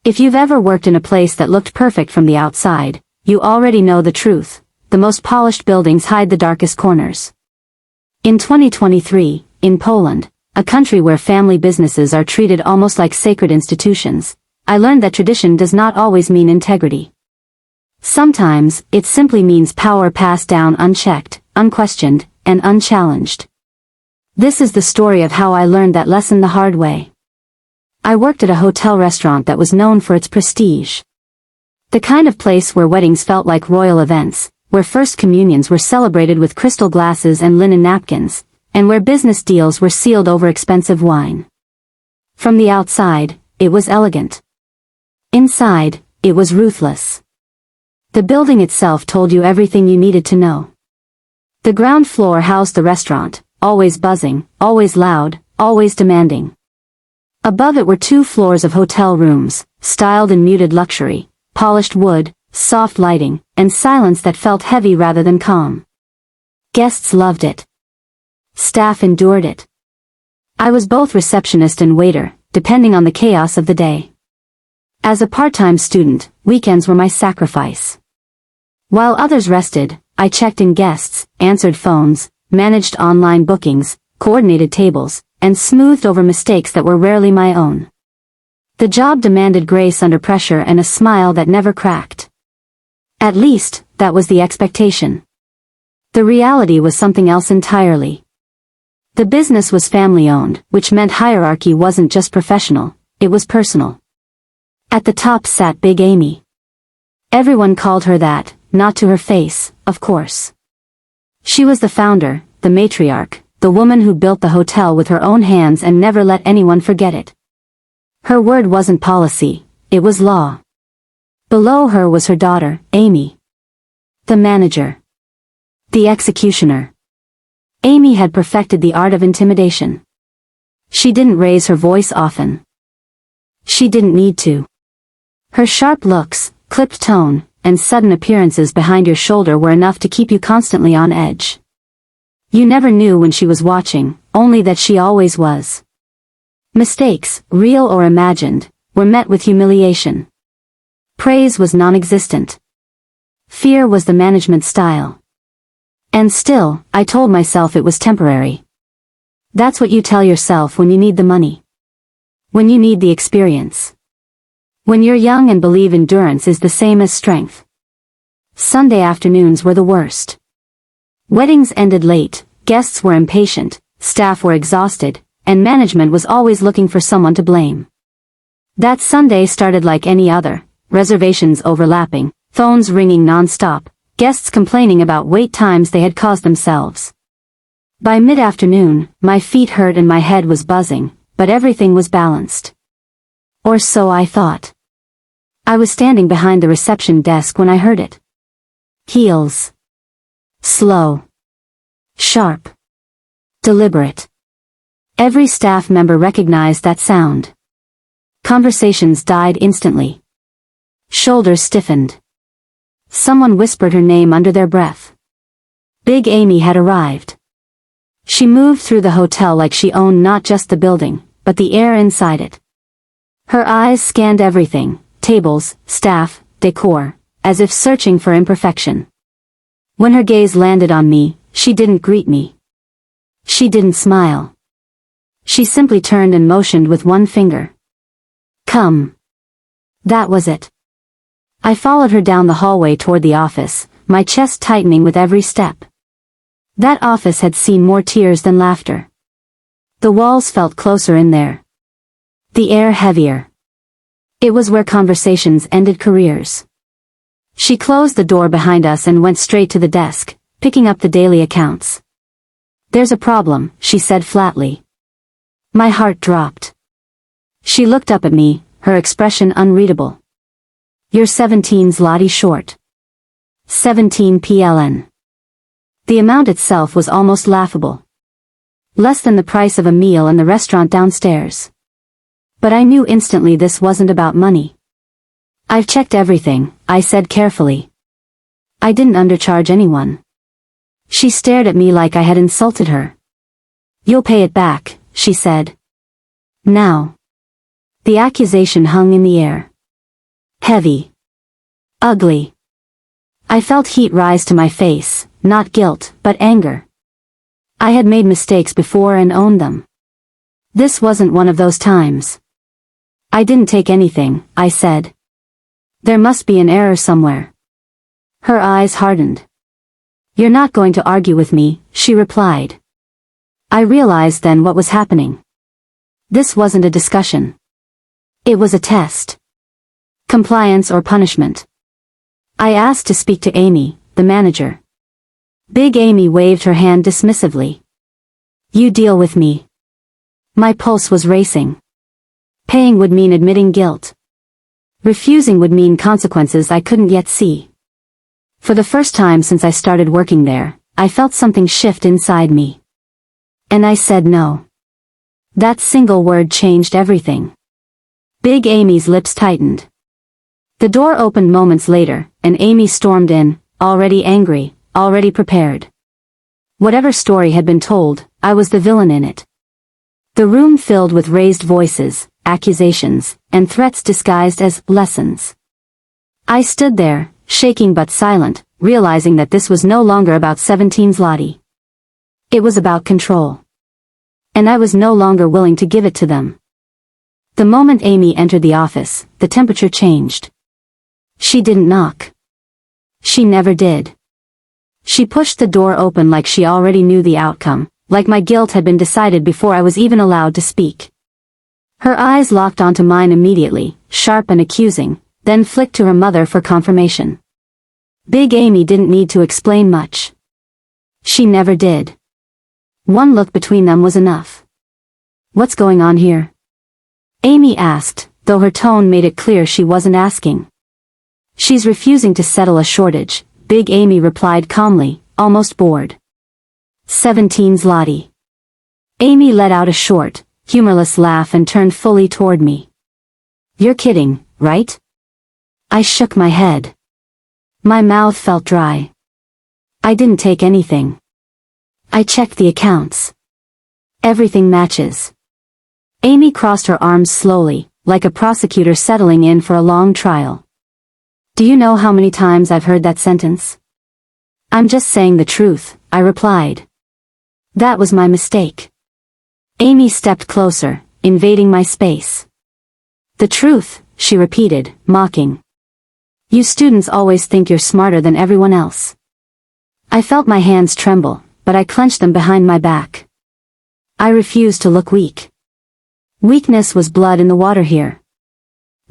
If you've ever worked in a place that looked perfect from the outside, you already know the truth. The most polished buildings hide the darkest corners. In 2023, in Poland, a country where family businesses are treated almost like sacred institutions, I learned that tradition does not always mean integrity. Sometimes, it simply means power passed down unchecked, unquestioned, and unchallenged. This is the story of how I learned that lesson the hard way. I worked at a hotel restaurant that was known for its prestige. The kind of place where weddings felt like royal events, where first communions were celebrated with crystal glasses and linen napkins, and where business deals were sealed over expensive wine. From the outside, it was elegant. Inside, it was ruthless. The building itself told you everything you needed to know. The ground floor housed the restaurant, always buzzing, always loud, always demanding. Above it were 2 floors of hotel rooms, styled in muted luxury, polished wood, soft lighting, and silence that felt heavy rather than calm. Guests loved it. Staff endured it. I was both receptionist and waiter, depending on the chaos of the day. As a part-time student, weekends were my sacrifice. While others rested, I checked in guests, answered phones, managed online bookings, coordinated tables, and smoothed over mistakes that were rarely my own. The job demanded grace under pressure and a smile that never cracked. At least, that was the expectation. The reality was something else entirely. The business was family-owned, which meant hierarchy wasn't just professional, it was personal. At the top sat Big Amy. Everyone called her that, not to her face, of course. She was the founder, the matriarch, the woman who built the hotel with her own hands and never let anyone forget it. Her word wasn't policy, it was law. Below her was her daughter, Amy. The manager. The executioner. Amy had perfected the art of intimidation. She didn't raise her voice often. She didn't need to. Her sharp looks, clipped tone, and sudden appearances behind your shoulder were enough to keep you constantly on edge. You never knew when she was watching, only that she always was. Mistakes, real or imagined, were met with humiliation. Praise was non-existent. Fear was the management style. And still, I told myself it was temporary. That's what you tell yourself when you need the money. When you need the experience. When you're young and believe endurance is the same as strength. Sunday afternoons were the worst. Weddings ended late, guests were impatient, staff were exhausted, and management was always looking for someone to blame. That Sunday started like any other, reservations overlapping, phones ringing non-stop, guests complaining about wait times they had caused themselves. By mid-afternoon, my feet hurt and my head was buzzing, but everything was balanced. Or so I thought. I was standing behind the reception desk when I heard it. Heels. Slow. Sharp. Deliberate. Every staff member recognized that sound. Conversations died instantly. Shoulders stiffened. Someone whispered her name under their breath. Big Amy had arrived. She moved through the hotel like she owned not just the building, but the air inside it. Her eyes scanned everything, tables, staff, decor, as if searching for imperfection. When her gaze landed on me, she didn't greet me. She didn't smile. She simply turned and motioned with one finger. Come. That was it. I followed her down the hallway toward the office, my chest tightening with every step. That office had seen more tears than laughter. The walls felt closer in there. The air heavier. It was where conversations ended careers. She closed the door behind us and went straight to the desk, picking up the daily accounts. There's a problem, she said flatly. My heart dropped. She looked up at me, her expression unreadable. You're 17 zloty short. 17 PLN. The amount itself was almost laughable. Less than the price of a meal in the restaurant downstairs. But I knew instantly this wasn't about money. I've checked everything, I said carefully. I didn't undercharge anyone. She stared at me like I had insulted her. You'll pay it back, she said. Now. The accusation hung in the air. Heavy. Ugly. I felt heat rise to my face, not guilt, but anger. I had made mistakes before and owned them. This wasn't one of those times. I didn't take anything, I said. There must be an error somewhere. Her eyes hardened. You're not going to argue with me, she replied. I realized then what was happening. This wasn't a discussion. It was a test. Compliance or punishment. I asked to speak to Amy, the manager. Big Amy waved her hand dismissively. You deal with me. My pulse was racing. Paying would mean admitting guilt. Refusing would mean consequences I couldn't yet see. For the first time since I started working there, I felt something shift inside me. And I said no. That single word changed everything. Big Amy's lips tightened. The door opened moments later, and Amy stormed in, already angry, already prepared. Whatever story had been told, I was the villain in it. The room filled with raised voices, accusations, and threats disguised as lessons. I stood there, shaking but silent, realizing that this was no longer about 17 zloty. It was about control. And I was no longer willing to give it to them. The moment Amy entered the office, the temperature changed. She didn't knock. She never did. She pushed the door open like she already knew the outcome, like my guilt had been decided before I was even allowed to speak. Her eyes locked onto mine immediately, sharp and accusing, then flicked to her mother for confirmation. Big Amy didn't need to explain much. She never did. One look between them was enough. What's going on here? Amy asked, though her tone made it clear she wasn't asking. She's refusing to settle a shortage, Big Amy replied calmly, almost bored. 17 zloty. Amy let out a short, humorless laugh and turned fully toward me. You're kidding, right? I shook my head. My mouth felt dry. I didn't take anything. I checked the accounts. Everything matches. Amy crossed her arms slowly, like a prosecutor settling in for a long trial. Do you know how many times I've heard that sentence? I'm just saying the truth, I replied. That was my mistake. Amy stepped closer, invading my space. The truth, she repeated, mocking. You students always think you're smarter than everyone else. I felt my hands tremble, but I clenched them behind my back. I refused to look weak. Weakness was blood in the water here.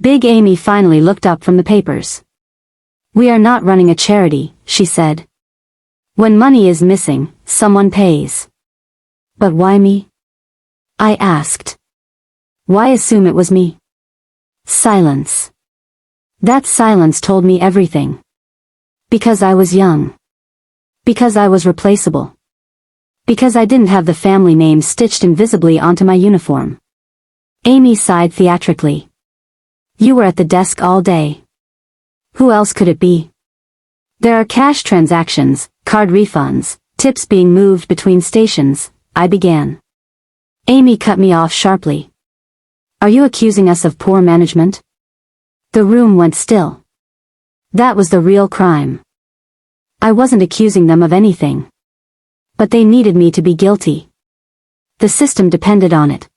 Big Amy finally looked up from the papers. We are not running a charity, she said. When money is missing, someone pays. But why me? I asked. Why assume it was me? Silence. That silence told me everything. Because I was young. Because I was replaceable. Because I didn't have the family name stitched invisibly onto my uniform. Amy sighed theatrically. You were at the desk all day. Who else could it be? There are cash transactions, card refunds, tips being moved between stations, I began. Amy cut me off sharply. Are you accusing us of poor management? The room went still. That was the real crime. I wasn't accusing them of anything. But they needed me to be guilty. The system depended on it.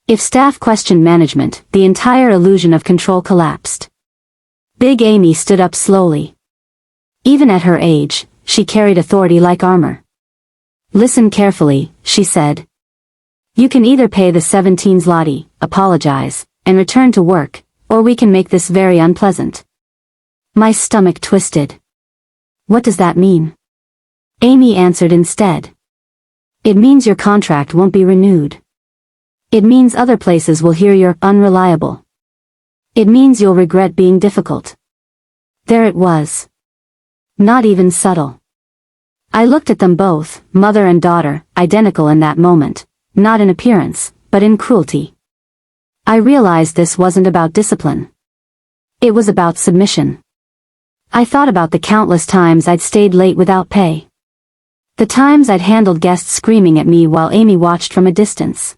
If staff questioned management, the entire illusion of control collapsed. Big Amy stood up slowly. Even at her age, she carried authority like armor. Listen carefully, she said. You can either pay the 17 zloty, apologize, and return to work, or we can make this very unpleasant. My stomach twisted. What does that mean? Amy answered instead. It means your contract won't be renewed. It means other places will hear you're unreliable. It means you'll regret being difficult. There it was. Not even subtle. I looked at them both, mother and daughter, identical in that moment, not in appearance, but in cruelty. I realized this wasn't about discipline. It was about submission. I thought about the countless times I'd stayed late without pay. The times I'd handled guests screaming at me while Amy watched from a distance.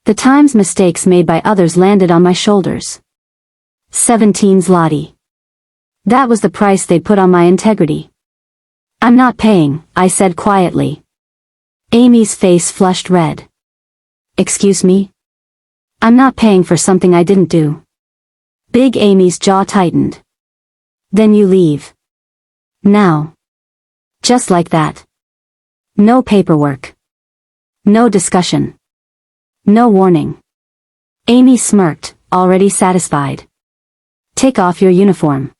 The times mistakes made by others landed on my shoulders. 17 zloty. That was the price they'd put on my integrity. I'm not paying, I said quietly. Amy's face flushed red. Excuse me? I'm not paying for something I didn't do. Big Amy's jaw tightened. Then you leave. Now. Just like that. No paperwork. No discussion. No warning. Amy smirked, already satisfied. Take off your uniform.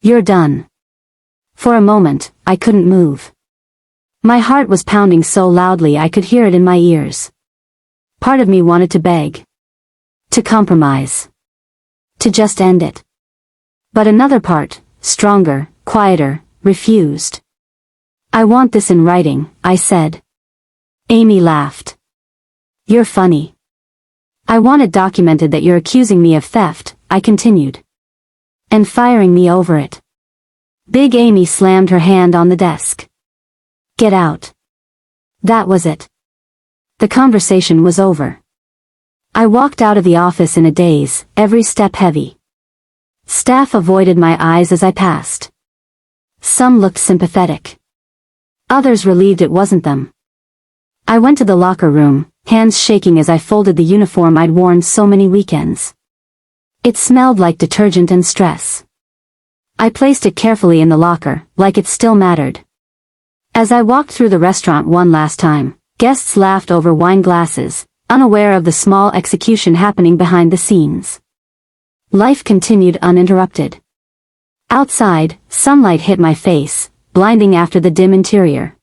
You're done. For a moment, I couldn't move. My heart was pounding so loudly I could hear it in my ears. Part of me wanted to beg. To compromise. To just end it. But another part, stronger, quieter, refused. I want this in writing, I said. Amy laughed. You're funny. I want it documented that you're accusing me of theft, I continued. And firing me over it. Big Amy slammed her hand on the desk. Get out. That was it. The conversation was over. I walked out of the office in a daze, every step heavy. Staff avoided my eyes as I passed. Some looked sympathetic. Others relieved it wasn't them. I went to the locker room, hands shaking as I folded the uniform I'd worn so many weekends. It smelled like detergent and stress. I placed it carefully in the locker, like it still mattered. As I walked through the restaurant one last time, guests laughed over wine glasses, unaware of the small execution happening behind the scenes. Life continued uninterrupted. Outside, sunlight hit my face, blinding after the dim interior.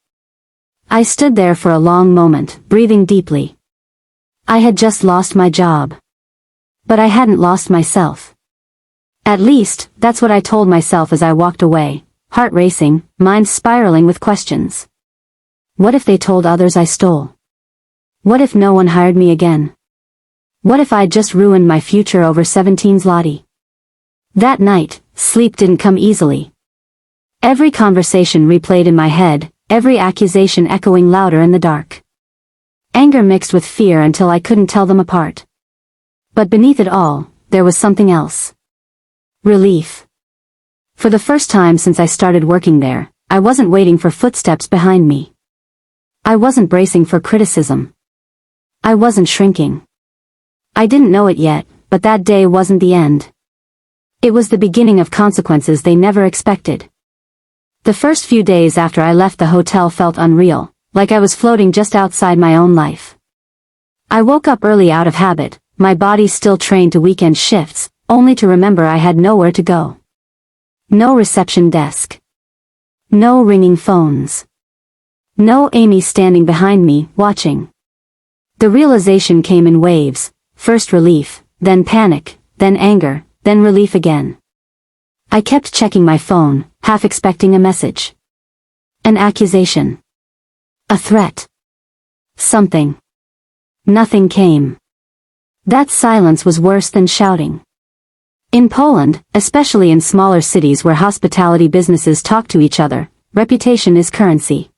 I stood there for a long moment, breathing deeply. I had just lost my job. But I hadn't lost myself. At least, that's what I told myself as I walked away, heart racing, mind spiraling with questions. What if they told others I stole? What if no one hired me again? What if I'd just ruined my future over 17 zloty? That night, sleep didn't come easily. Every conversation replayed in my head, every accusation echoing louder in the dark. Anger mixed with fear until I couldn't tell them apart. But beneath it all, there was something else. Relief. For the first time since I started working there, I wasn't waiting for footsteps behind me. I wasn't bracing for criticism. I wasn't shrinking. I didn't know it yet, but that day wasn't the end. It was the beginning of consequences they never expected. The first few days after I left the hotel felt unreal, like I was floating just outside my own life. I woke up early out of habit, my body still trained to weekend shifts, only to remember I had nowhere to go. No reception desk. No ringing phones. No Amy standing behind me, watching. The realization came in waves, first relief, then panic, then anger, then relief again. I kept checking my phone, half expecting a message. An accusation. A threat. Something. Nothing came. That silence was worse than shouting. In Poland, especially in smaller cities where hospitality businesses talk to each other, reputation is currency.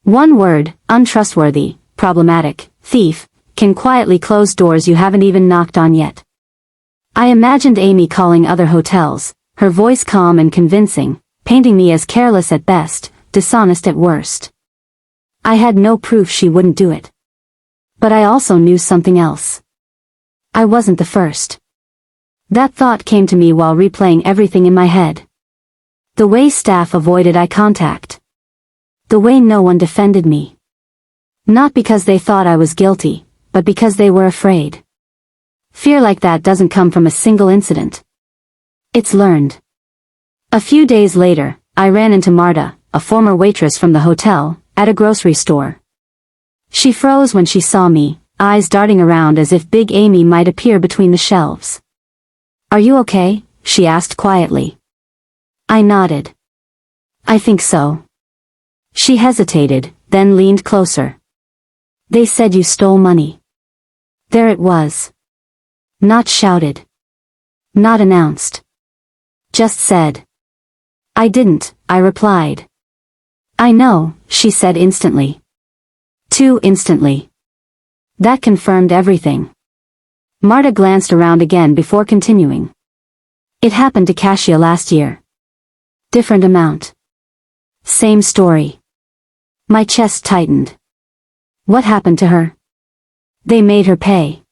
One word, untrustworthy, problematic, thief, can quietly close doors you haven't even knocked on yet. I imagined Amy calling other hotels, her voice calm and convincing, painting me as careless at best, dishonest at worst. I had no proof she wouldn't do it. But I also knew something else. I wasn't the first. That thought came to me while replaying everything in my head. The way staff avoided eye contact. The way no one defended me. Not because they thought I was guilty, but because they were afraid. Fear like that doesn't come from a single incident. It's learned. A few days later, I ran into Marta, a former waitress from the hotel, at a grocery store. She froze when she saw me, eyes darting around as if Big Amy might appear between the shelves. Are you okay? She asked quietly. I nodded. I think so. She hesitated, then leaned closer. They said you stole money. There it was. Not shouted. Not announced. Just said. I didn't, I replied. I know, she said instantly. Too instantly. That confirmed everything. Marta glanced around again before continuing. It happened to Kasia last year. Different amount. Same story. My chest tightened. What happened to her? They made her pay.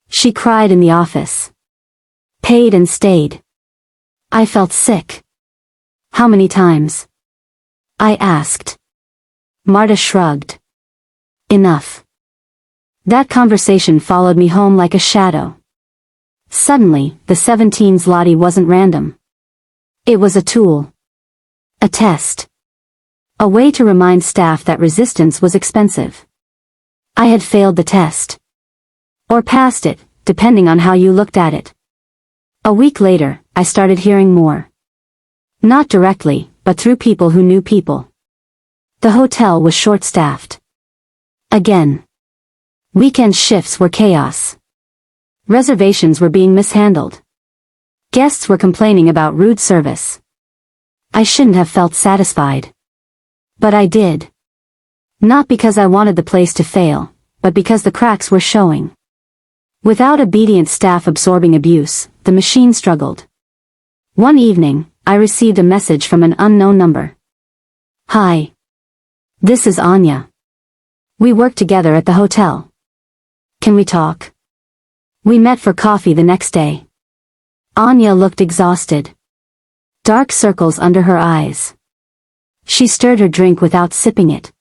She cried in the office. Paid and stayed. I felt sick. How many times? I asked. Marta shrugged. Enough. That conversation followed me home like a shadow. Suddenly, the 17 zloty wasn't random. It was a tool. A test. A way to remind staff that resistance was expensive. I had failed the test. Or passed it, depending on how you looked at it. A week later, I started hearing more. Not directly, but through people who knew people. The hotel was short-staffed. Again. Weekend shifts were chaos. Reservations were being mishandled. Guests were complaining about rude service. I shouldn't have felt satisfied. But I did. Not because I wanted the place to fail, but because the cracks were showing. Without obedient staff absorbing abuse, the machine struggled. One evening, I received a message from an unknown number. Hi. This is Anya. We work together at the hotel. Can we talk? We met for coffee the next day. Anya looked exhausted. Dark circles under her eyes. She stirred her drink without sipping it.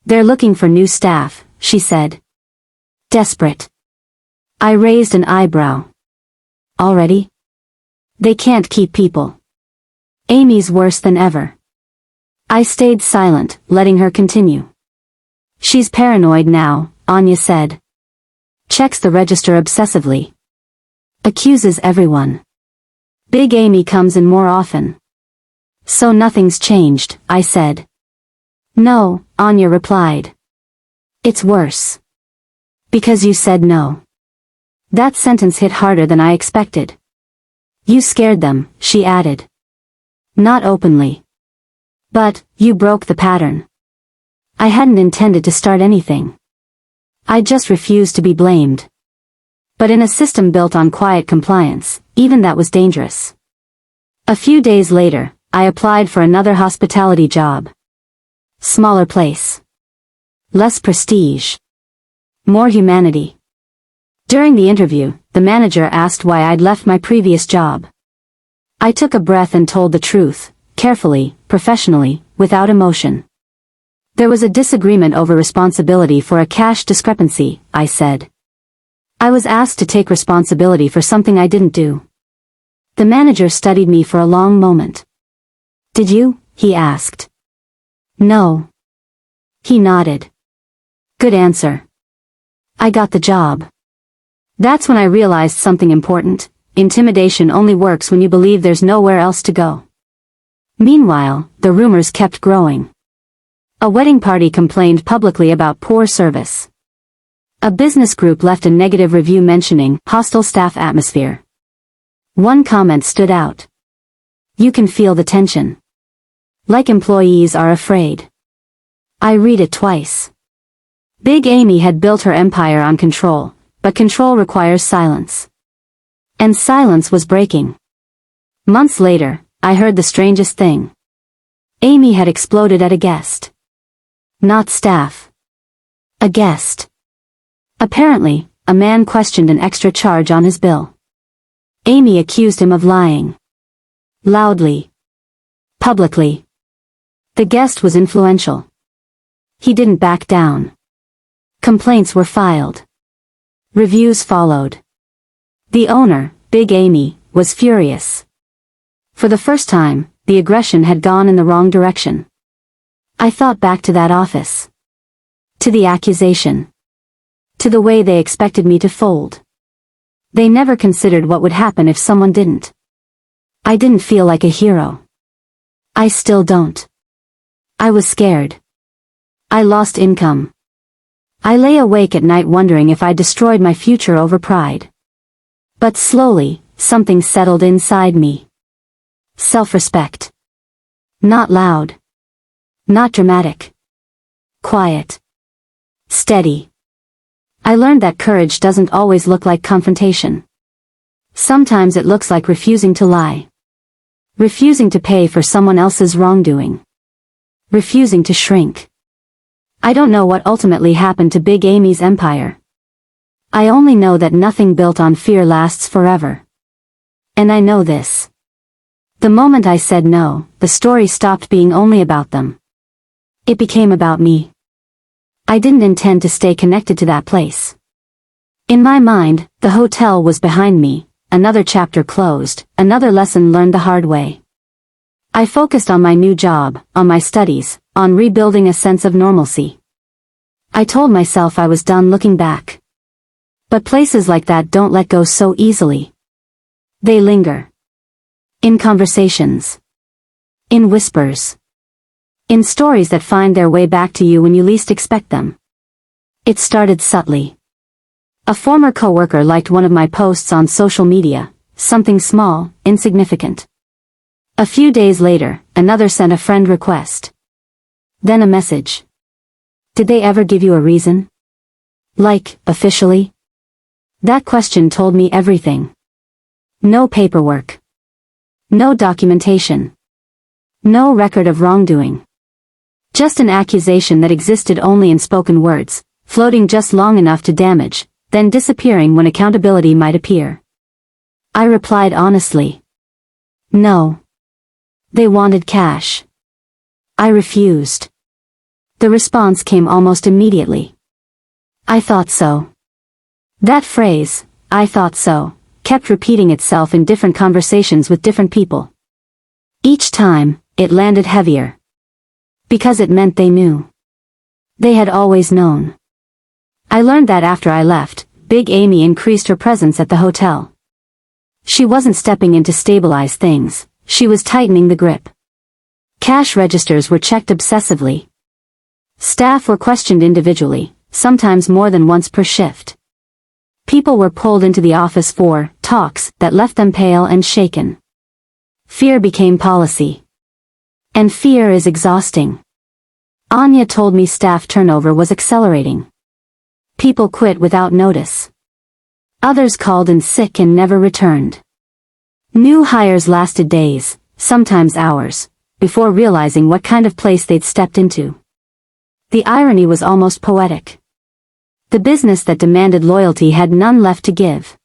They're looking for new staff, she said. Desperate. I raised an eyebrow. Already? They can't keep people. Amy's worse than ever. I stayed silent, letting her continue. She's paranoid now, Anya said. Checks the register obsessively. Accuses everyone. Big Amy comes in more often. So nothing's changed, I said. No, Anya replied. It's worse. Because you said no. That sentence hit harder than I expected. You scared them, she added. Not openly. But, you broke the pattern. I hadn't intended to start anything. I just refused to be blamed. But in a system built on quiet compliance, even that was dangerous. A few days later, I applied for another hospitality job. Smaller place. Less prestige. More humanity. During the interview, the manager asked why I'd left my previous job. I took a breath and told the truth, carefully, professionally, without emotion. There was a disagreement over responsibility for a cash discrepancy, I said. I was asked to take responsibility for something I didn't do. The manager studied me for a long moment. Did you? He asked. No. He nodded. Good answer. I got the job. That's when I realized something important. Intimidation only works when you believe there's nowhere else to go. Meanwhile, the rumors kept growing. A wedding party complained publicly about poor service. A business group left a negative review mentioning hostile staff atmosphere. One comment stood out. You can feel the tension. Like employees are afraid. I read it twice. Big Amy had built her empire on control, but control requires silence. And silence was breaking. Months later, I heard the strangest thing. Amy had exploded at a guest. Not staff. A guest. Apparently, a man questioned an extra charge on his bill. Amy accused him of lying. Loudly. Publicly. The guest was influential. He didn't back down. Complaints were filed. Reviews followed. The owner, Big Amy, was furious. For the first time, the aggression had gone in the wrong direction. I thought back to that office. To the accusation. To the way they expected me to fold. They never considered what would happen if someone didn't. I didn't feel like a hero. I still don't. I was scared. I lost income. I lay awake at night wondering if I destroyed my future over pride. But slowly, something settled inside me. Self-respect. Not loud. Not dramatic. Quiet. Steady. I learned that courage doesn't always look like confrontation. Sometimes it looks like refusing to lie. Refusing to pay for someone else's wrongdoing. Refusing to shrink. I don't know what ultimately happened to Big Amy's empire. I only know that nothing built on fear lasts forever. And I know this. The moment I said no, the story stopped being only about them. It became about me. I didn't intend to stay connected to that place. In my mind, the hotel was behind me, another chapter closed, another lesson learned the hard way. I focused on my new job, on my studies, on rebuilding a sense of normalcy. I told myself I was done looking back. But places like that don't let go so easily. They linger. In conversations. In whispers. In stories that find their way back to you when you least expect them. It started subtly. A former coworker liked one of my posts on social media, something small, insignificant. A few days later, another sent a friend request. Then a message. Did they ever give you a reason? Like, officially? That question told me everything. No paperwork. No documentation. No record of wrongdoing. Just an accusation that existed only in spoken words, floating just long enough to damage, then disappearing when accountability might appear. I replied honestly. No. They wanted cash. I refused. The response came almost immediately. I thought so. That phrase, I thought so, kept repeating itself in different conversations with different people. Each time, it landed heavier. Because it meant they knew. They had always known. I learned that after I left, Big Amy increased her presence at the hotel. She wasn't stepping in to stabilize things, she was tightening the grip. Cash registers were checked obsessively. Staff were questioned individually, sometimes more than once per shift. People were pulled into the office for talks that left them pale and shaken. Fear became policy. And fear is exhausting. Anya told me staff turnover was accelerating. People quit without notice. Others called in sick and never returned. New hires lasted days, sometimes hours, before realizing what kind of place they'd stepped into. The irony was almost poetic. The business that demanded loyalty had none left to give.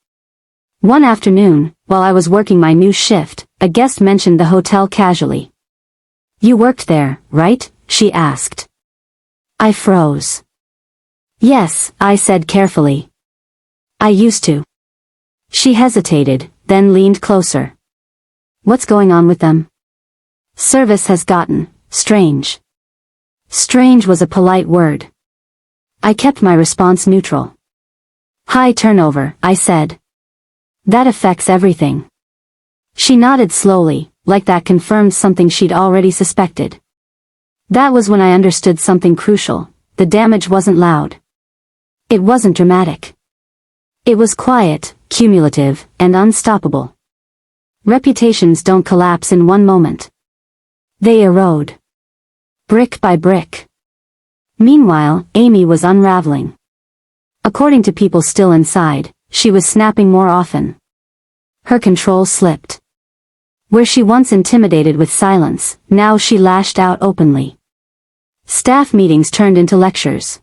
One afternoon, while I was working my new shift, a guest mentioned the hotel casually. "You worked there, right?" she asked. I froze. "Yes," I said carefully. "I used to." She hesitated, then leaned closer. "What's going on with them?" "Service has gotten strange." Strange was a polite word. I kept my response neutral. "High turnover," I said. "That affects everything." She nodded slowly, like that confirmed something she'd already suspected. That was when I understood something crucial. The damage wasn't loud. It wasn't dramatic. It was quiet, cumulative, and unstoppable. Reputations don't collapse in one moment. They erode. Brick by brick. Meanwhile, Amy was unraveling. According to people still inside, she was snapping more often. Her control slipped. Where she once intimidated with silence, now she lashed out openly. Staff meetings turned into lectures.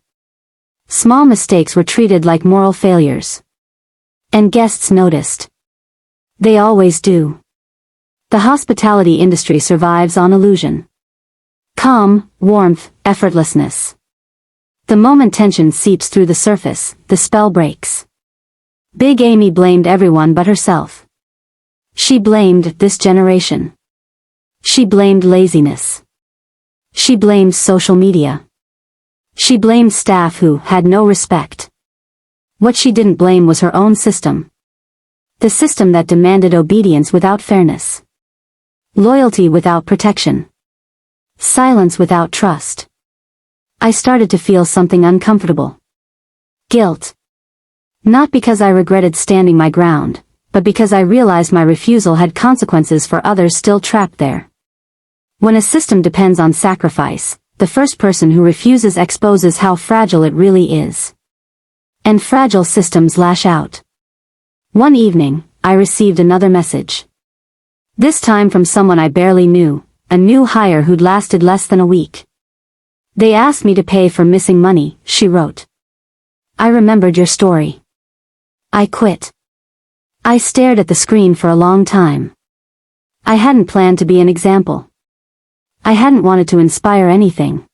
Small mistakes were treated like moral failures. And guests noticed. They always do. The hospitality industry survives on illusion. Calm, warmth, effortlessness. The moment tension seeps through the surface, the spell breaks. Big Amy blamed everyone but herself. She blamed this generation. She blamed laziness. She blamed social media. She blamed staff who had no respect. What she didn't blame was her own system. The system that demanded obedience without fairness. Loyalty without protection. Silence without trust. I started to feel something uncomfortable. Guilt. Not because I regretted standing my ground, but because I realized my refusal had consequences for others still trapped there. When a system depends on sacrifice, the first person who refuses exposes how fragile it really is. And fragile systems lash out. One evening, I received another message. This time from someone I barely knew, a new hire who'd lasted less than a week. They asked me to pay for missing money, she wrote. I remembered your story. I quit. I stared at the screen for a long time. I hadn't planned to be an example. I hadn't wanted to inspire anything.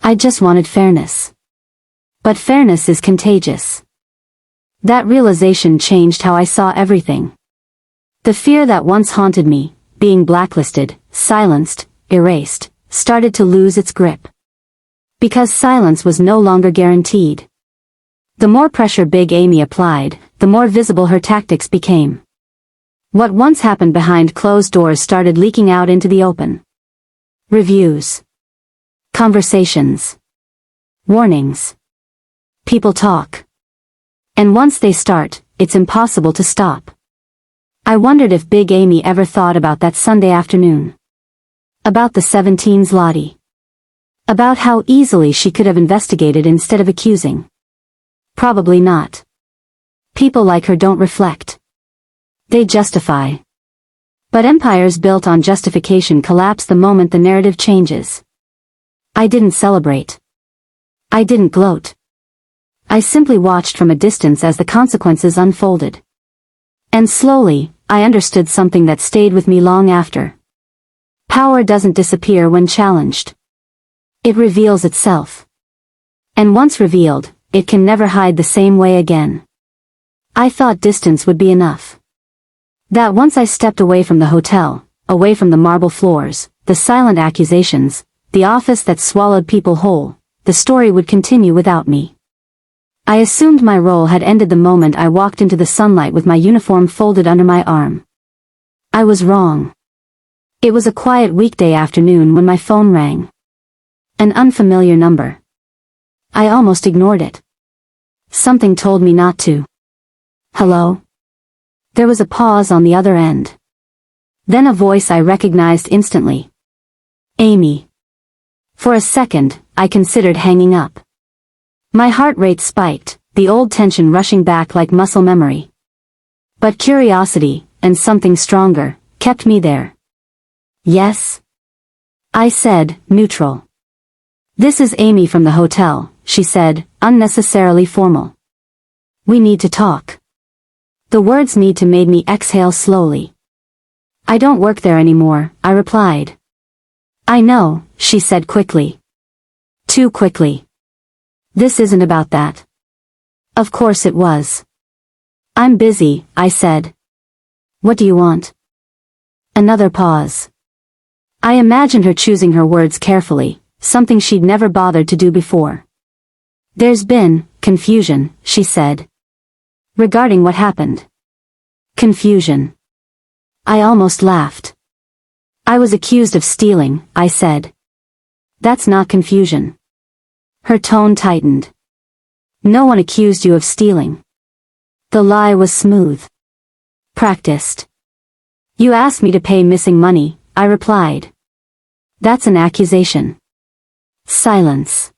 I just wanted fairness. But fairness is contagious. That realization changed how I saw everything. The fear that once haunted me, being blacklisted, silenced, erased, started to lose its grip. Because silence was no longer guaranteed. The more pressure Big Amy applied, the more visible her tactics became. What once happened behind closed doors started leaking out into the open. Reviews. Conversations. Warnings. People talk. And once they start, it's impossible to stop. I wondered if Big Amy ever thought about that Sunday afternoon. About the 17 zloty. About how easily she could have investigated instead of accusing. Probably not. People like her don't reflect. They justify. But empires built on justification collapse the moment the narrative changes. I didn't celebrate. I didn't gloat. I simply watched from a distance as the consequences unfolded. And slowly, I understood something that stayed with me long after. Power doesn't disappear when challenged. It reveals itself. And once revealed, it can never hide the same way again. I thought distance would be enough. That once I stepped away from the hotel, away from the marble floors, the silent accusations, the office that swallowed people whole, the story would continue without me. I assumed my role had ended the moment I walked into the sunlight with my uniform folded under my arm. I was wrong. It was a quiet weekday afternoon when my phone rang. An unfamiliar number. I almost ignored it. Something told me not to. Hello? There was a pause on the other end. Then a voice I recognized instantly. Amy. For a second, I considered hanging up. My heart rate spiked, the old tension rushing back like muscle memory. But curiosity, and something stronger, kept me there. Yes? I said, neutral. This is Amy from the hotel, she said, unnecessarily formal. We need to talk. The words need to made me exhale slowly. I don't work there anymore, I replied. I know, she said quickly. Too quickly. This isn't about that. Of course it was. I'm busy, I said. What do you want? Another pause. I imagined her choosing her words carefully, something she'd never bothered to do before. There's been confusion, she said. Regarding what happened. Confusion. I almost laughed. I was accused of stealing, I said. That's not confusion. Her tone tightened. No one accused you of stealing. The lie was smooth. Practiced. You asked me to pay missing money, I replied. That's an accusation. Silence.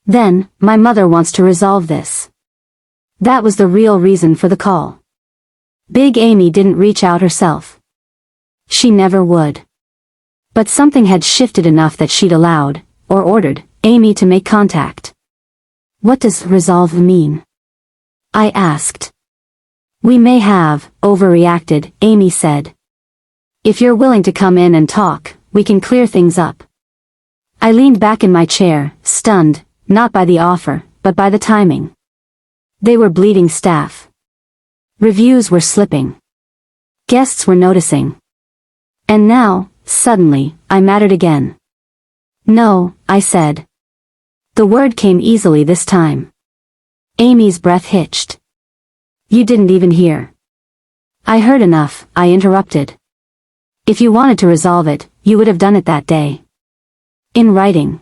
Then, my mother wants to resolve this. That was the real reason for the call. Big Amy didn't reach out herself. She never would. But something had shifted enough that she'd allowed, or ordered, Amy to make contact. What does resolve mean? I asked. We may have overreacted, Amy said. If you're willing to come in and talk, we can clear things up. I leaned back in my chair, stunned, not by the offer, but by the timing. They were bleeding staff. Reviews were slipping. Guests were noticing. And now, suddenly, I mattered again. No, I said. The word came easily this time. Amy's breath hitched. You didn't even hear. I heard enough, I interrupted. If you wanted to resolve it, you would have done it that day. In writing.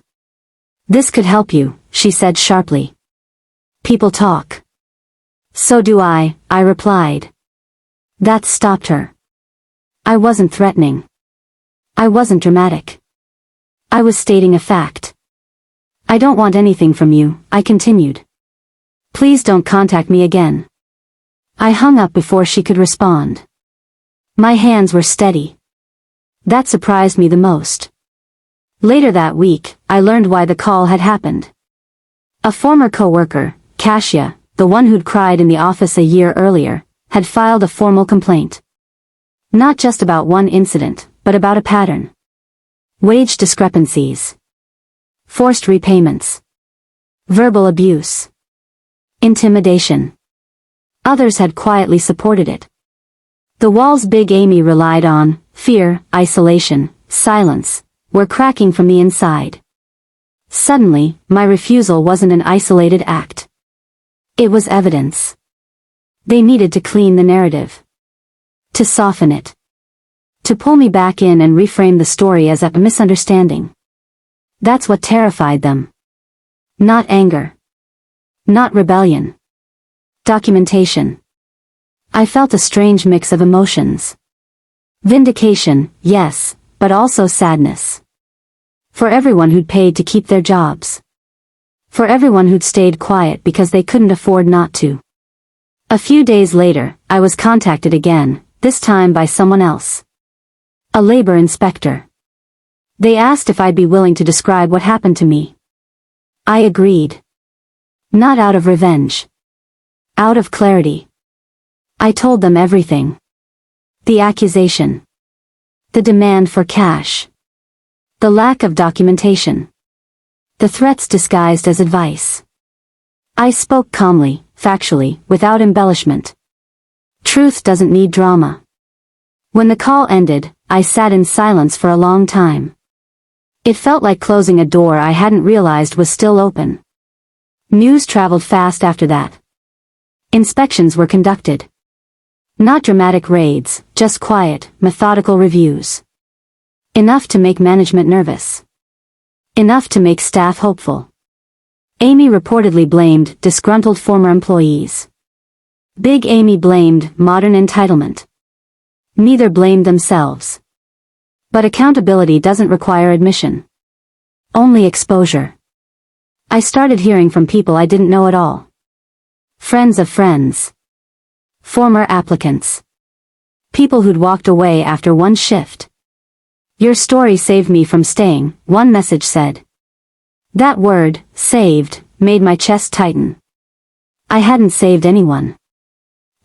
This could help you, she said sharply. People talk. So do I replied. That stopped her. I wasn't threatening. I wasn't dramatic. I was stating a fact. I don't want anything from you, I continued. Please don't contact me again. I hung up before she could respond. My hands were steady. That surprised me the most. Later that week, I learned why the call had happened. A former coworker, Kasia, the one who'd cried in the office a year earlier, had filed a formal complaint. Not just about one incident, but about a pattern. Wage discrepancies. Forced repayments. Verbal abuse. Intimidation. Others had quietly supported it. The walls Big Amy relied on, fear, isolation, silence, were cracking from the inside. Suddenly, my refusal wasn't an isolated act. It was evidence. They needed to clean the narrative. To soften it. To pull me back in and reframe the story as a misunderstanding. That's what terrified them. Not anger. Not rebellion. Documentation. I felt a strange mix of emotions. Vindication, yes, but also sadness. For everyone who'd paid to keep their jobs. For everyone who'd stayed quiet because they couldn't afford not to. A few days later, I was contacted again, this time by someone else. A labor inspector. They asked if I'd be willing to describe what happened to me. I agreed. Not out of revenge. Out of clarity. I told them everything. The accusation. The demand for cash. The lack of documentation. The threats disguised as advice. I spoke calmly, factually, without embellishment. Truth doesn't need drama. When the call ended, I sat in silence for a long time. It felt like closing a door I hadn't realized was still open. News traveled fast after that. Inspections were conducted. Not dramatic raids, just quiet, methodical reviews. Enough to make management nervous. Enough to make staff hopeful. Amy reportedly blamed disgruntled former employees. Big Amy blamed modern entitlement. Neither blamed themselves. But accountability doesn't require admission. Only exposure. I started hearing from people I didn't know at all. Friends of friends. Former applicants. People who'd walked away after one shift. Your story saved me from staying, one message said. That word, saved, made my chest tighten. I hadn't saved anyone.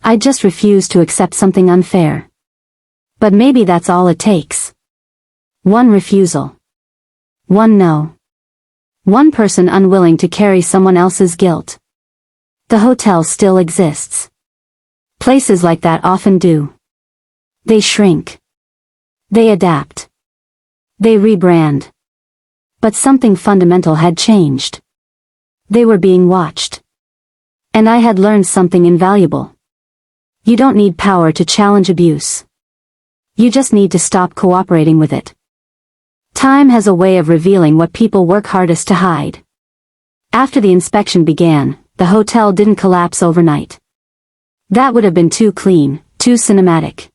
I just refused to accept something unfair. But maybe that's all it takes. One refusal. One no. One person unwilling to carry someone else's guilt. The hotel still exists. Places like that often do. They shrink. They adapt. They rebrand. But something fundamental had changed. They were being watched. And I had learned something invaluable. You don't need power to challenge abuse. You just need to stop cooperating with it. Time has a way of revealing what people work hardest to hide. After the inspection began, the hotel didn't collapse overnight. That would have been too clean, too cinematic.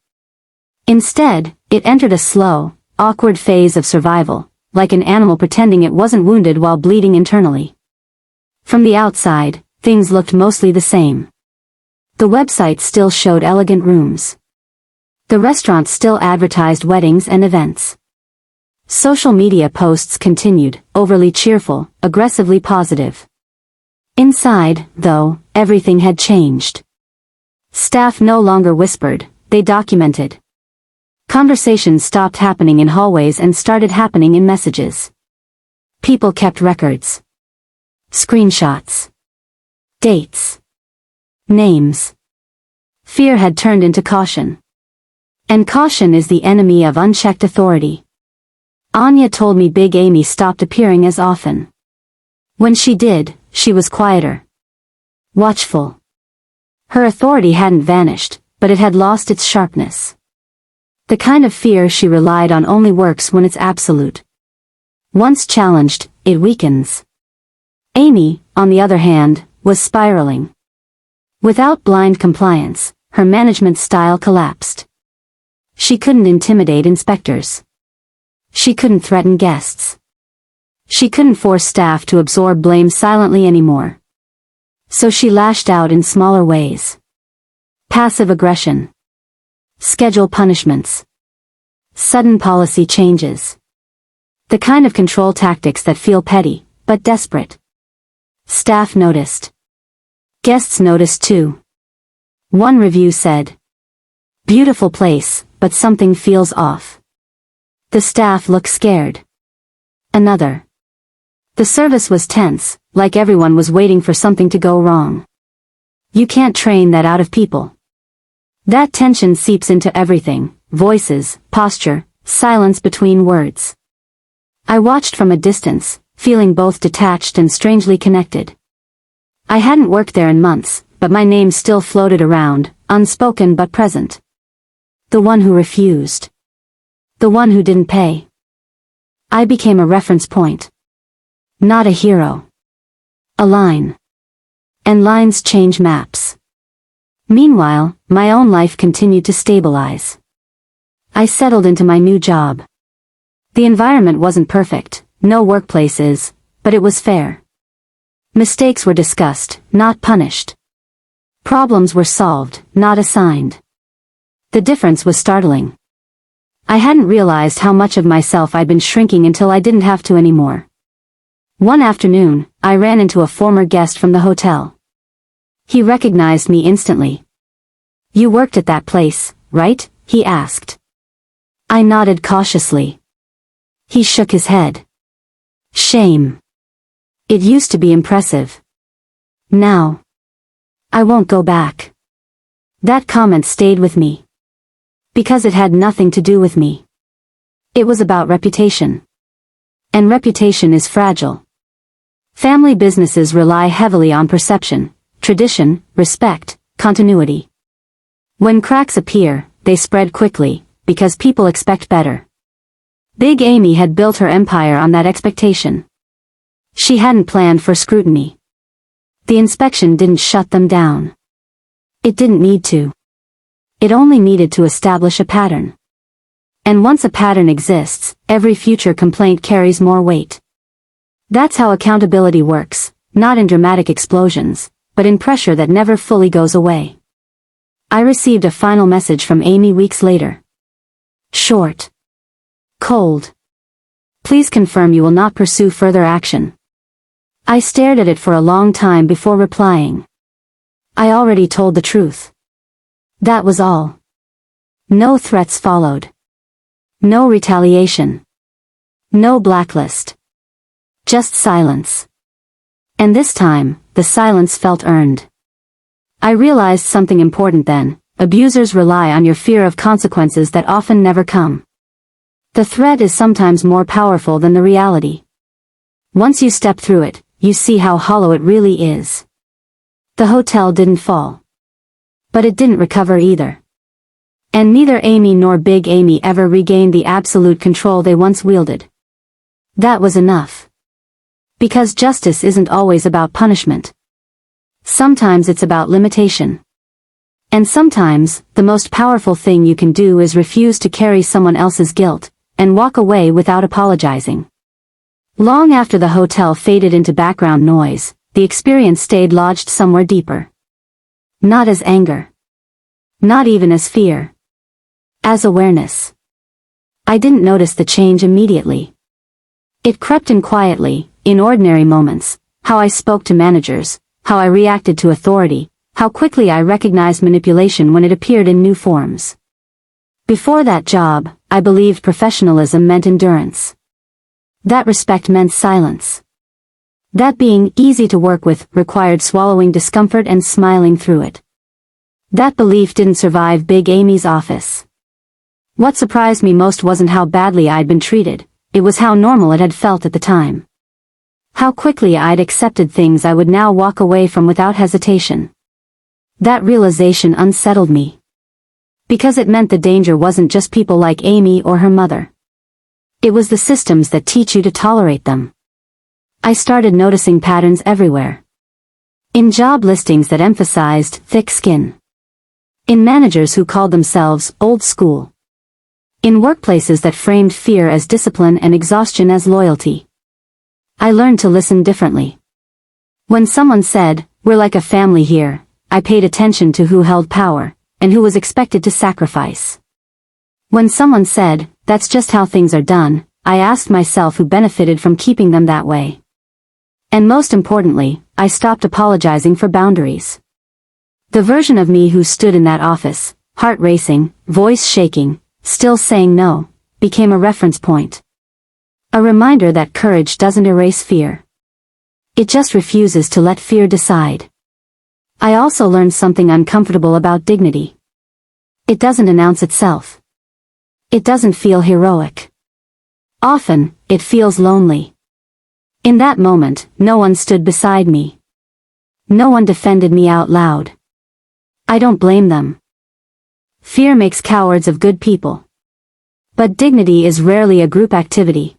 Instead, it entered a slow, awkward phase of survival, like an animal pretending it wasn't wounded while bleeding internally. From the outside, things looked mostly the same. The website still showed elegant rooms. The restaurant still advertised weddings and events. Social media posts continued, overly cheerful, aggressively positive. Inside, though, everything had changed. Staff no longer whispered, they documented. Conversations stopped happening in hallways and started happening in messages. People kept records. Screenshots. Dates. Names. Fear had turned into caution. And caution is the enemy of unchecked authority. Anya told me Big Amy stopped appearing as often. When she did, she was quieter. Watchful. Her authority hadn't vanished, but it had lost its sharpness. The kind of fear she relied on only works when it's absolute. Once challenged, it weakens. Amy, on the other hand, was spiraling. Without blind compliance, her management style collapsed. She couldn't intimidate inspectors. She couldn't threaten guests. She couldn't force staff to absorb blame silently anymore. So she lashed out in smaller ways. Passive aggression. Schedule punishments. Sudden policy changes. The kind of control tactics that feel petty, but desperate. Staff noticed. Guests noticed too. One review said, "Beautiful place, but something feels off." The staff looked scared. Another. "The service was tense, like everyone was waiting for something to go wrong." You can't train that out of people. That tension seeps into everything: voices, posture, silence between words. I watched from a distance, feeling both detached and strangely connected. I hadn't worked there in months, but my name still floated around, unspoken but present. The one who refused. The one who didn't pay. I became a reference point. Not a hero. A line. And lines change maps. Meanwhile, my own life continued to stabilize. I settled into my new job. The environment wasn't perfect, no workplace is, but it was fair. Mistakes were discussed, not punished. Problems were solved, not assigned. The difference was startling. I hadn't realized how much of myself I'd been shrinking until I didn't have to anymore. One afternoon, I ran into a former guest from the hotel. He recognized me instantly. "You worked at that place, right?" he asked. I nodded cautiously. He shook his head. "Shame. It used to be impressive. Now. I won't go back." That comment stayed with me. Because it had nothing to do with me. It was about reputation. And reputation is fragile. Family businesses rely heavily on perception, tradition, respect, continuity. When cracks appear, they spread quickly, because people expect better. Big Amy had built her empire on that expectation. She hadn't planned for scrutiny. The inspection didn't shut them down. It didn't need to. It only needed to establish a pattern. And once a pattern exists, every future complaint carries more weight. That's how accountability works, not in dramatic explosions, but in pressure that never fully goes away. I received a final message from Amy weeks later. Short. Cold. "Please confirm you will not pursue further action." I stared at it for a long time before replying. I already told the truth. That was all. No threats followed. No retaliation. No blacklist. Just silence. And this time, the silence felt earned. I realized something important then: abusers rely on your fear of consequences that often never come. The threat is sometimes more powerful than the reality. Once you step through it, you see how hollow it really is. The hotel didn't fall. But it didn't recover either. And neither Amy nor Big Amy ever regained the absolute control they once wielded. That was enough. Because justice isn't always about punishment. Sometimes it's about limitation. And sometimes, the most powerful thing you can do is refuse to carry someone else's guilt, and walk away without apologizing. Long after the hotel faded into background noise, the experience stayed lodged somewhere deeper. Not as anger. Not even as fear. As awareness. I didn't notice the change immediately. It crept in quietly, in ordinary moments: how I spoke to managers, how I reacted to authority, how quickly I recognized manipulation when it appeared in new forms. Before that job, I believed professionalism meant endurance. That respect meant silence. That being easy to work with required swallowing discomfort and smiling through it. That belief didn't survive Big Amy's office. What surprised me most wasn't how badly I'd been treated, it was how normal it had felt at the time. How quickly I'd accepted things I would now walk away from without hesitation. That realization unsettled me. Because it meant the danger wasn't just people like Amy or her mother. It was the systems that teach you to tolerate them. I started noticing patterns everywhere. In job listings that emphasized thick skin. In managers who called themselves old school. In workplaces that framed fear as discipline and exhaustion as loyalty. I learned to listen differently. When someone said, "We're like a family here," I paid attention to who held power, and who was expected to sacrifice. When someone said, "That's just how things are done," I asked myself who benefited from keeping them that way. And most importantly, I stopped apologizing for boundaries. The version of me who stood in that office, heart racing, voice shaking, still saying no, became a reference point. A reminder that courage doesn't erase fear. It just refuses to let fear decide. I also learned something uncomfortable about dignity. It doesn't announce itself. It doesn't feel heroic. Often, it feels lonely. In that moment, no one stood beside me. No one defended me out loud. I don't blame them. Fear makes cowards of good people. But dignity is rarely a group activity.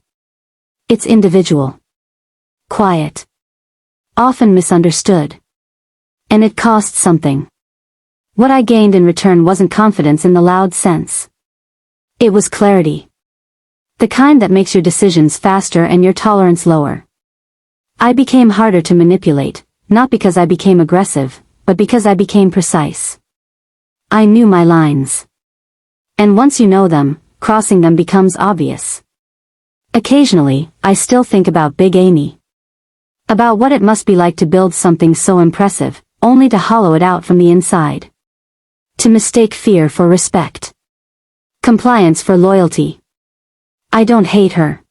It's individual. Quiet. Often misunderstood. And it costs something. What I gained in return wasn't confidence in the loud sense. It was clarity. The kind that makes your decisions faster and your tolerance lower. I became harder to manipulate, not because I became aggressive, but because I became precise. I knew my lines. And once you know them, crossing them becomes obvious. Occasionally, I still think about Big Amy. About what it must be like to build something so impressive, only to hollow it out from the inside. To mistake fear for respect. Compliance for loyalty. I don't hate her.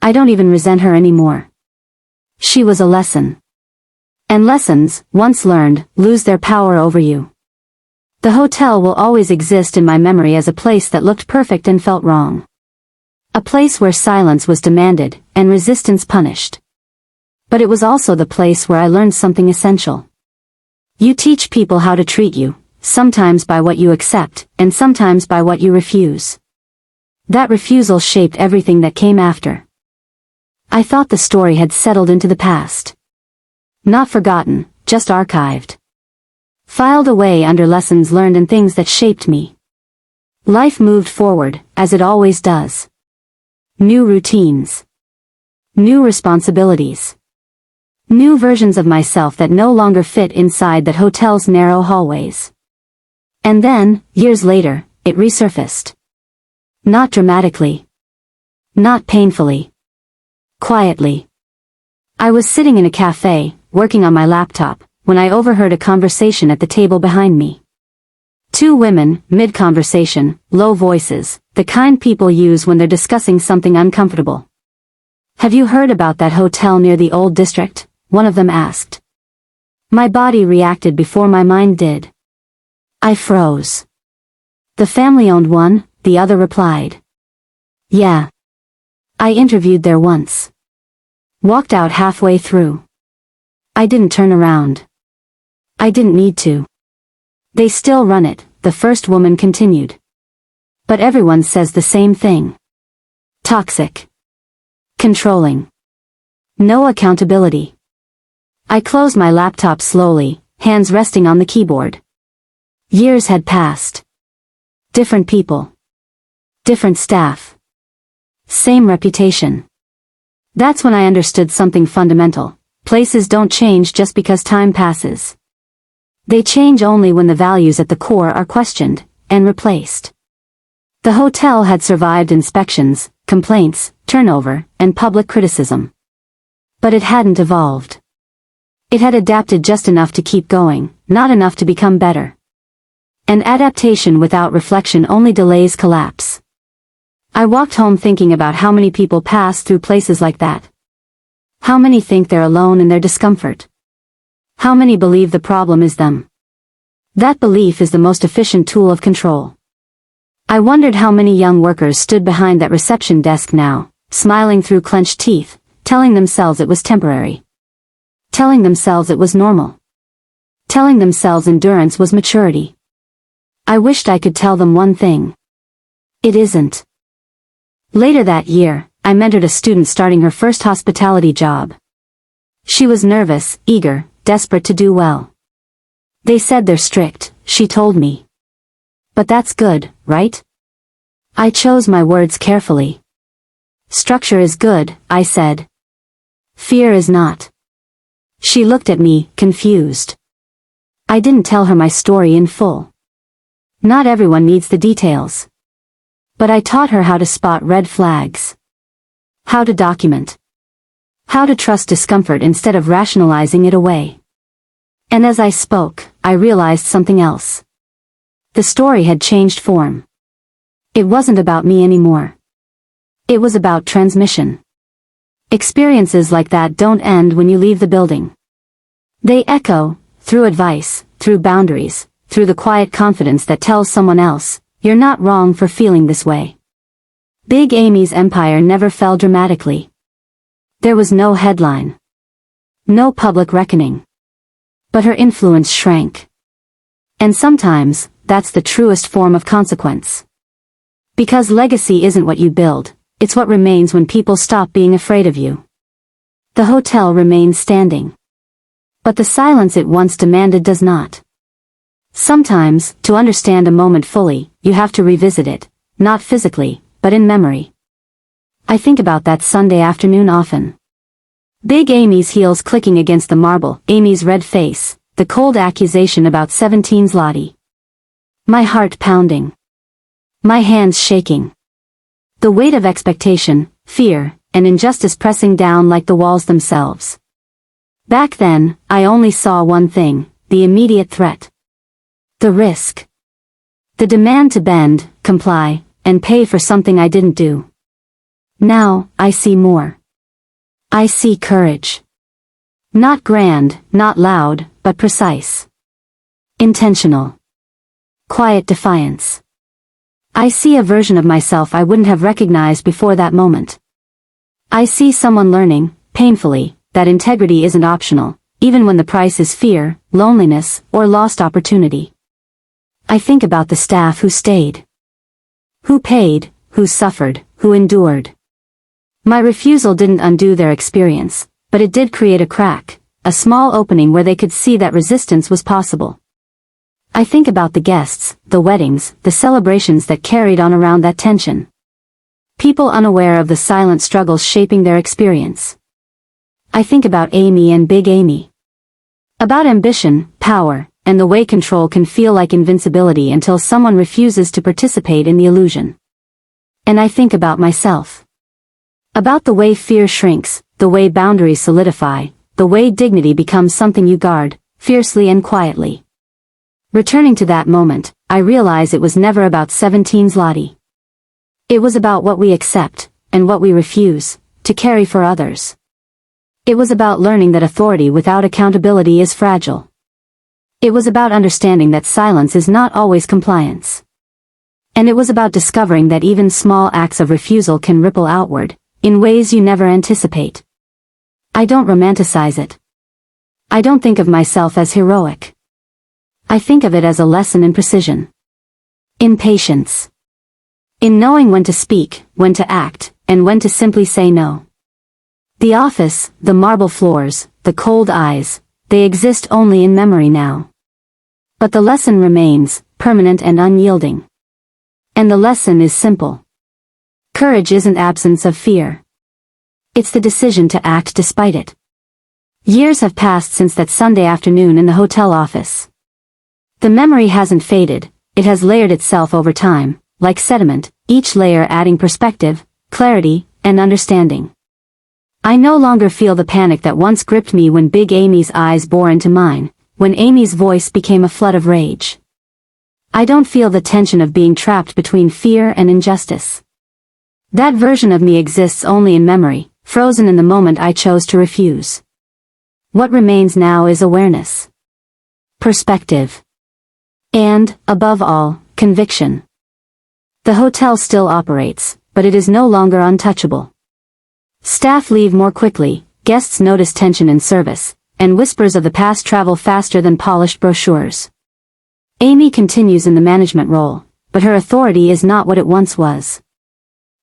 I don't even resent her anymore. She was a lesson. And lessons, once learned, lose their power over you. The hotel will always exist in my memory as a place that looked perfect and felt wrong. A place where silence was demanded, and resistance punished. But it was also the place where I learned something essential. You teach people how to treat you, sometimes by what you accept, and sometimes by what you refuse. That refusal shaped everything that came after. I thought the story had settled into the past. Not forgotten, just archived. Filed away under lessons learned and things that shaped me. Life moved forward, as it always does. New routines. New responsibilities. New versions of myself that no longer fit inside that hotel's narrow hallways. And then, years later, it resurfaced. Not dramatically. Not painfully. Quietly. I was sitting in a cafe, working on my laptop, when I overheard a conversation at the table behind me. Two women, mid-conversation, low voices, the kind people use when they're discussing something uncomfortable. "Have you heard about that hotel near the old district?" one of them asked. My body reacted before my mind did. I froze. "The family-owned one," the other replied. "Yeah. I interviewed there once. Walked out halfway through. I didn't turn around. I didn't need to. They still run it," the first woman continued. "But everyone says the same thing. Toxic. Controlling. No accountability." I closed my laptop slowly, hands resting on the keyboard. Years had passed. Different people. Different staff. Same reputation. That's when I understood something fundamental. Places don't change just because time passes. They change only when the values at the core are questioned, and replaced. The hotel had survived inspections, complaints, turnover, and public criticism. But it hadn't evolved. It had adapted just enough to keep going, not enough to become better. And adaptation without reflection only delays collapse. I walked home thinking about how many people pass through places like that. How many think they're alone in their discomfort? How many believe the problem is them? That belief is the most efficient tool of control. I wondered how many young workers stood behind that reception desk now, smiling through clenched teeth, telling themselves it was temporary. Telling themselves it was normal. Telling themselves endurance was maturity. I wished I could tell them one thing. It isn't. Later that year, I mentored a student starting her first hospitality job. She was nervous, eager, desperate to do well. "They said they're strict," she told me. "But that's good, right?" I chose my words carefully. "Structure is good," I said. "Fear is not." She looked at me, confused. I didn't tell her my story in full. Not everyone needs the details. But I taught her how to spot red flags. How to document. How to trust discomfort instead of rationalizing it away. And as I spoke, I realized something else. The story had changed form. It wasn't about me anymore. It was about transmission. Experiences like that don't end when you leave the building. They echo, through advice, through boundaries, through the quiet confidence that tells someone else, you're not wrong for feeling this way. Big Amy's empire never fell dramatically. There was no headline. No public reckoning. But her influence shrank. And sometimes, that's the truest form of consequence. Because legacy isn't what you build, it's what remains when people stop being afraid of you. The hotel remains standing. But the silence it once demanded does not. Sometimes, to understand a moment fully, you have to revisit it, not physically, but in memory. I think about that Sunday afternoon often. Big Amy's heels clicking against the marble, Amy's red face, the cold accusation about 17 zloty. My heart pounding. My hands shaking. The weight of expectation, fear, and injustice pressing down like the walls themselves. Back then, I only saw one thing, the immediate threat. The risk. The demand to bend, comply, and pay for something I didn't do. Now, I see more. I see courage. Not grand, not loud, but precise. Intentional. Quiet defiance. I see a version of myself I wouldn't have recognized before that moment. I see someone learning, painfully, that integrity isn't optional, even when the price is fear, loneliness, or lost opportunity. I think about the staff who stayed. Who paid, who suffered, who endured. My refusal didn't undo their experience, but it did create a crack, a small opening where they could see that resistance was possible. I think about the guests, the weddings, the celebrations that carried on around that tension. People unaware of the silent struggles shaping their experience. I think about Amy and Big Amy. About ambition, power, and the way control can feel like invincibility until someone refuses to participate in the illusion. And I think about myself. About the way fear shrinks, the way boundaries solidify, the way dignity becomes something you guard, fiercely and quietly. Returning to that moment, I realize it was never about 17 zloty. It was about what we accept, and what we refuse, to carry for others. It was about learning that authority without accountability is fragile. It was about understanding that silence is not always compliance. And it was about discovering that even small acts of refusal can ripple outward, in ways you never anticipate. I don't romanticize it. I don't think of myself as heroic. I think of it as a lesson in precision. In patience. In knowing when to speak, when to act, and when to simply say no. The office, the marble floors, the cold eyes, they exist only in memory now. But the lesson remains, permanent and unyielding. And the lesson is simple. Courage isn't absence of fear. It's the decision to act despite it. Years have passed since that Sunday afternoon in the hotel office. The memory hasn't faded, it has layered itself over time, like sediment, each layer adding perspective, clarity, and understanding. I no longer feel the panic that once gripped me when Big Amy's eyes bore into mine, when Amy's voice became a flood of rage. I don't feel the tension of being trapped between fear and injustice. That version of me exists only in memory, frozen in the moment I chose to refuse. What remains now is awareness. Perspective. And, above all, conviction. The hotel still operates, but it is no longer untouchable. Staff leave more quickly, guests notice tension in service, and whispers of the past travel faster than polished brochures. Amy continues in the management role, but her authority is not what it once was.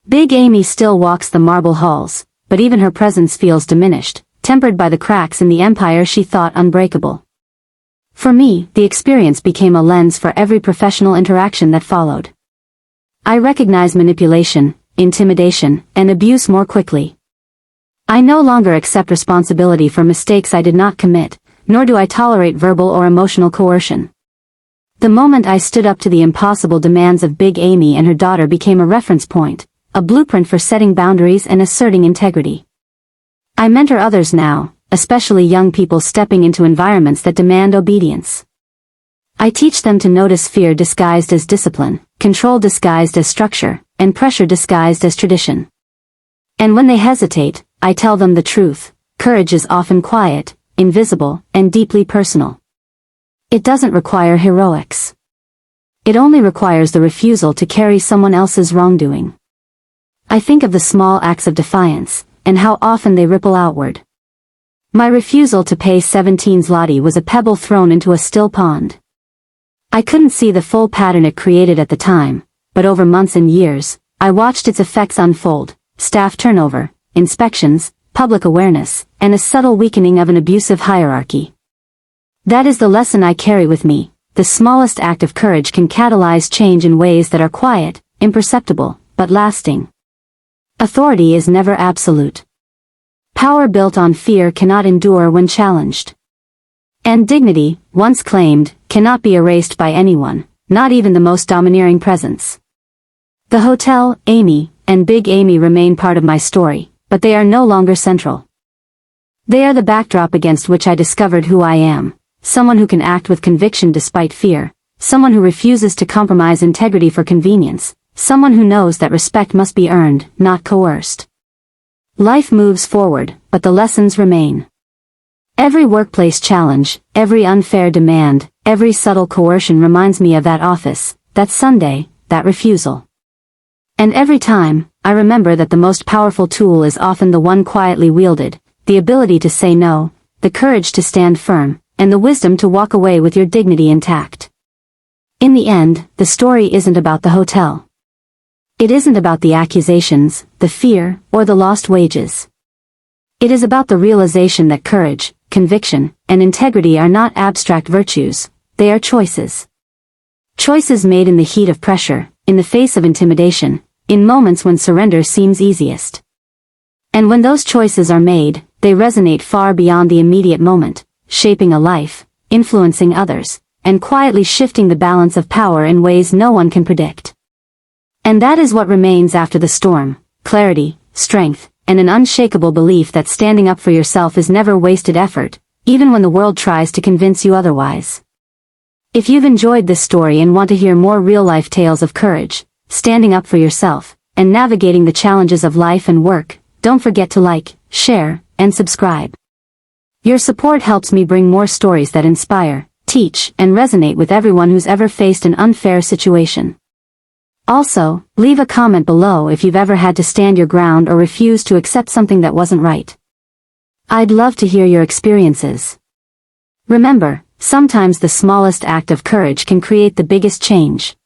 Big Amy still walks the marble halls, but even her presence feels diminished, tempered by the cracks in the empire she thought unbreakable. For me, the experience became a lens for every professional interaction that followed. I recognize manipulation, intimidation, and abuse more quickly. I no longer accept responsibility for mistakes I did not commit, nor do I tolerate verbal or emotional coercion. The moment I stood up to the impossible demands of Big Amy and her daughter became a reference point, a blueprint for setting boundaries and asserting integrity. I mentor others now, especially young people stepping into environments that demand obedience. I teach them to notice fear disguised as discipline, control disguised as structure, and pressure disguised as tradition. And when they hesitate, I tell them the truth: courage is often quiet, invisible, and deeply personal. It doesn't require heroics. It only requires the refusal to carry someone else's wrongdoing. I think of the small acts of defiance, and how often they ripple outward. My refusal to pay 17 zloty was a pebble thrown into a still pond. I couldn't see the full pattern it created at the time, but over months and years, I watched its effects unfold: staff turnover, inspections, public awareness, and a subtle weakening of an abusive hierarchy. That is the lesson I carry with me: the smallest act of courage can catalyze change in ways that are quiet, imperceptible, but lasting. Authority is never absolute. Power built on fear cannot endure when challenged. And dignity, once claimed, cannot be erased by anyone, not even the most domineering presence. The hotel, Amy, and Big Amy remain part of my story, but they are no longer central. They are the backdrop against which I discovered who I am: someone who can act with conviction despite fear, someone who refuses to compromise integrity for convenience, someone who knows that respect must be earned, not coerced. Life moves forward, but the lessons remain. Every workplace challenge, every unfair demand, every subtle coercion reminds me of that office, that Sunday, that refusal. And every time, I remember that the most powerful tool is often the one quietly wielded: the ability to say no, the courage to stand firm, and the wisdom to walk away with your dignity intact. In the end, the story isn't about the hotel. It isn't about the accusations, the fear, or the lost wages. It is about the realization that courage, conviction, and integrity are not abstract virtues, they are choices. Choices made in the heat of pressure, in the face of intimidation, in moments when surrender seems easiest. And when those choices are made, they resonate far beyond the immediate moment, shaping a life, influencing others, and quietly shifting the balance of power in ways no one can predict. And that is what remains after the storm: clarity, strength, and an unshakable belief that standing up for yourself is never wasted effort, even when the world tries to convince you otherwise. If you've enjoyed this story and want to hear more real-life tales of courage, standing up for yourself, and navigating the challenges of life and work, don't forget to like, share, and subscribe. Your support helps me bring more stories that inspire, teach, and resonate with everyone who's ever faced an unfair situation. Also, leave a comment below if you've ever had to stand your ground or refuse to accept something that wasn't right. I'd love to hear your experiences. Remember, sometimes the smallest act of courage can create the biggest change.